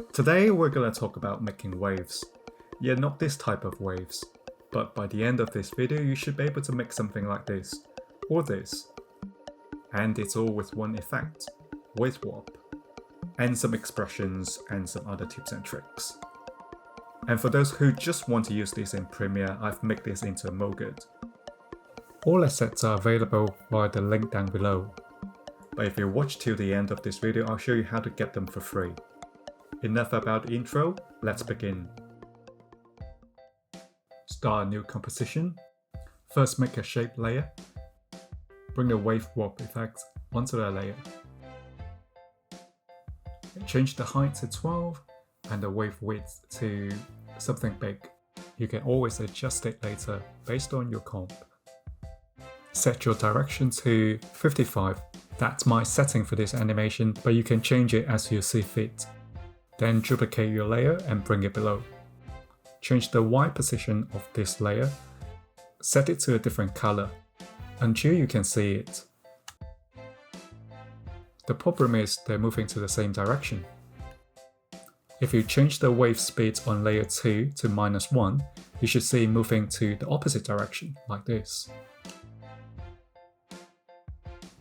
Today we're going to talk about making waves. Yeah, not this type of waves, but by the end of this video you should be able to make something like this, or this. And it's all with one effect, wave warp, and some expressions and some other tips and tricks. And for those who just want to use this in Premiere, I've made this into a MoGud. All assets are available via the link down below. But if you watch till the end of this video, I'll show you how to get them for free. Enough about the intro, let's begin. Start a new composition. First make a shape layer. Bring the wave warp effect onto the layer. Change the height to 12 and the wave width to something big. You can always adjust it later based on your comp. Set your direction to 55. That's my setting for this animation, but you can change it as you see fit. Then duplicate your layer and bring it below. Change the Y position of this layer. Set it to a different color until you can see it. The problem is they're moving to the same direction. If you change the wave speed on layer 2 to -1, you should see it moving to the opposite direction, like this.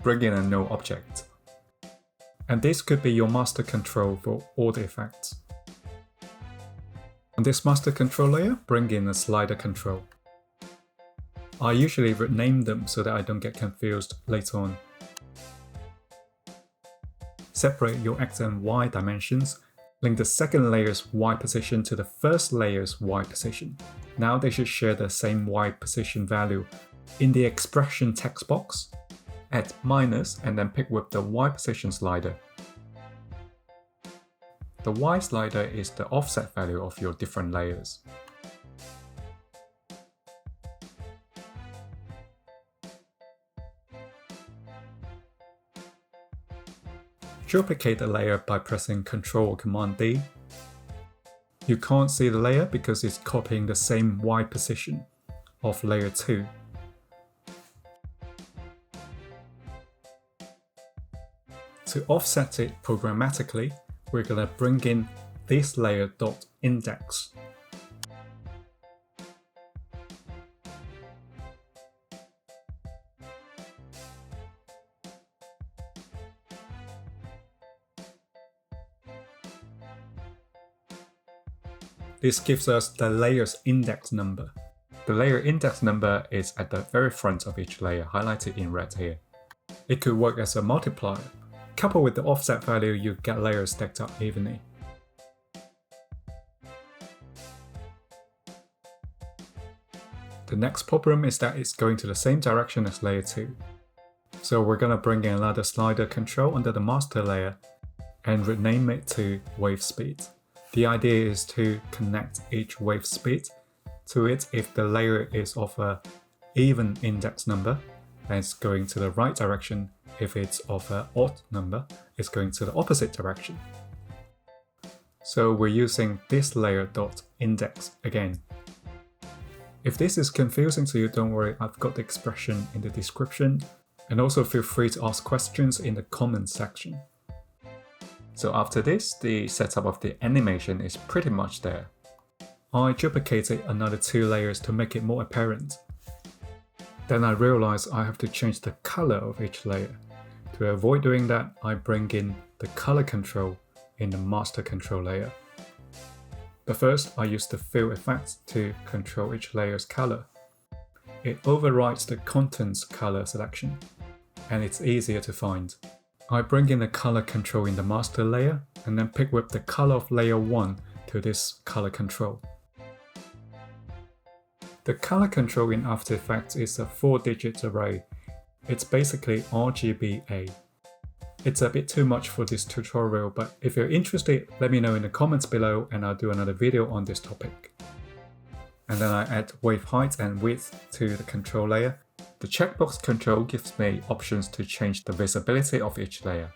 Bring in a null object. And this could be your master control for all the effects. On this master control layer, bring in a slider control. I usually rename them so that I don't get confused later on. Separate your X and Y dimensions. Link the second layer's Y position to the first layer's Y position. Now they should share the same Y position value. In the expression text box, add minus and then pick with the Y position slider. The Y slider is the offset value of your different layers. Duplicate the layer by pressing Ctrl or Command D. You can't see the layer because it's copying the same Y position of layer 2. To offset it programmatically, we're going to bring in this layer .index. This gives us the layer's index number. The layer index number is at the very front of each layer, highlighted in red here. It could work as a multiplier. Coupled with the offset value, you get layers stacked up evenly. The next problem is that it's going to the same direction as layer 2. So we're going to bring in another slider control under the master layer and rename it to wave speed. The idea is to connect each wave speed to it if the layer is of an even index number, then it's going to the right direction. If it's of an odd number, it's going to the opposite direction. So we're using this layer .index again. If this is confusing to you, don't worry, I've got the expression in the description, and also feel free to ask questions in the comments section. So after this, the setup of the animation is pretty much there. I duplicated another 2 layers to make it more apparent. Then I realized I have to change the color of each layer. To avoid doing that, I bring in the color control in the master control layer. But first, I use the fill effect to control each layer's color. It overrides the contents color selection, and it's easier to find. I bring in the color control in the master layer, and then pick with the color of layer 1 to this color control. The color control in After Effects is a 4-digit array. It's basically RGBA. It's a bit too much for this tutorial, but if you're interested, let me know in the comments below and I'll do another video on this topic. And then I add wave height and width to the control layer. The checkbox control gives me options to change the visibility of each layer.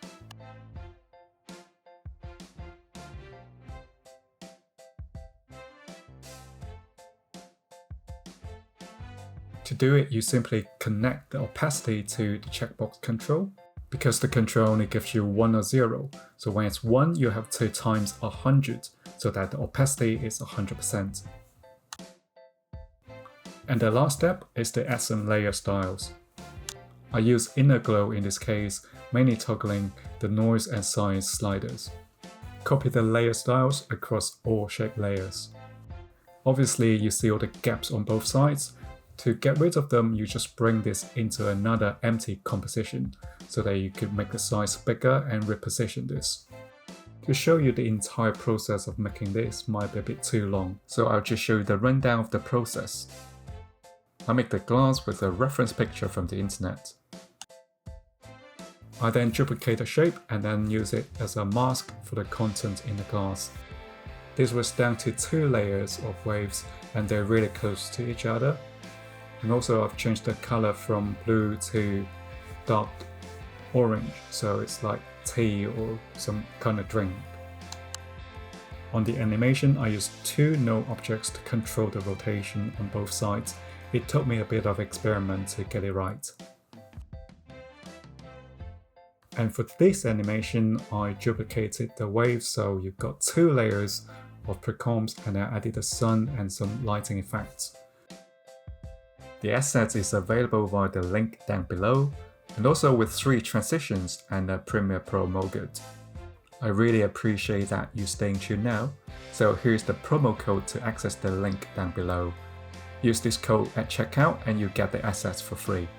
To do it, you simply connect the opacity to the checkbox control. because the control only gives you 1 or 0. So when it's 1, you have to times 100 so that the opacity is 100%. And the last step is to add some layer styles. I use inner glow in this case, mainly toggling the noise and size sliders. Copy the layer styles across all shape layers. Obviously, you see all the gaps on both sides. To get rid of them, you just bring this into another empty composition so that you could make the size bigger and reposition this. To show you the entire process of making this might be a bit too long, so I'll just show you the rundown of the process. I make the glass with a reference picture from the internet. I then duplicate the shape and then use it as a mask for the content in the glass. This was down to 2 layers of waves and they're really close to each other. And also I've changed the color from blue to dark orange, so it's like tea or some kind of drink. On the animation, I used 2 null objects to control the rotation on both sides. It took me a bit of experiment to get it right. And for this animation, I duplicated the waves, so you've got 2 layers of precomps and I added the sun and some lighting effects. The asset is available via the link down below, and also with 3 transitions and a Premiere Pro mode. I really appreciate that you staying tuned now, so here's the promo code to access the link down below. Use this code at checkout and you get the assets for free.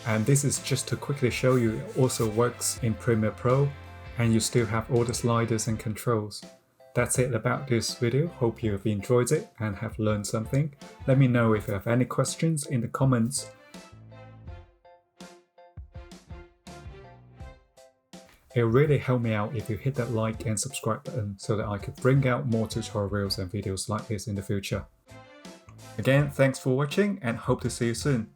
And this is just to quickly show you it also works in Premiere Pro and you still have all the sliders and controls. That's it about this video. Hope you have enjoyed it and have learned something. Let me know if you have any questions in the comments. It'll really help me out if you hit that like and subscribe button so that I could bring out more tutorials and videos like this in the future. Again, thanks for watching and hope to see you soon.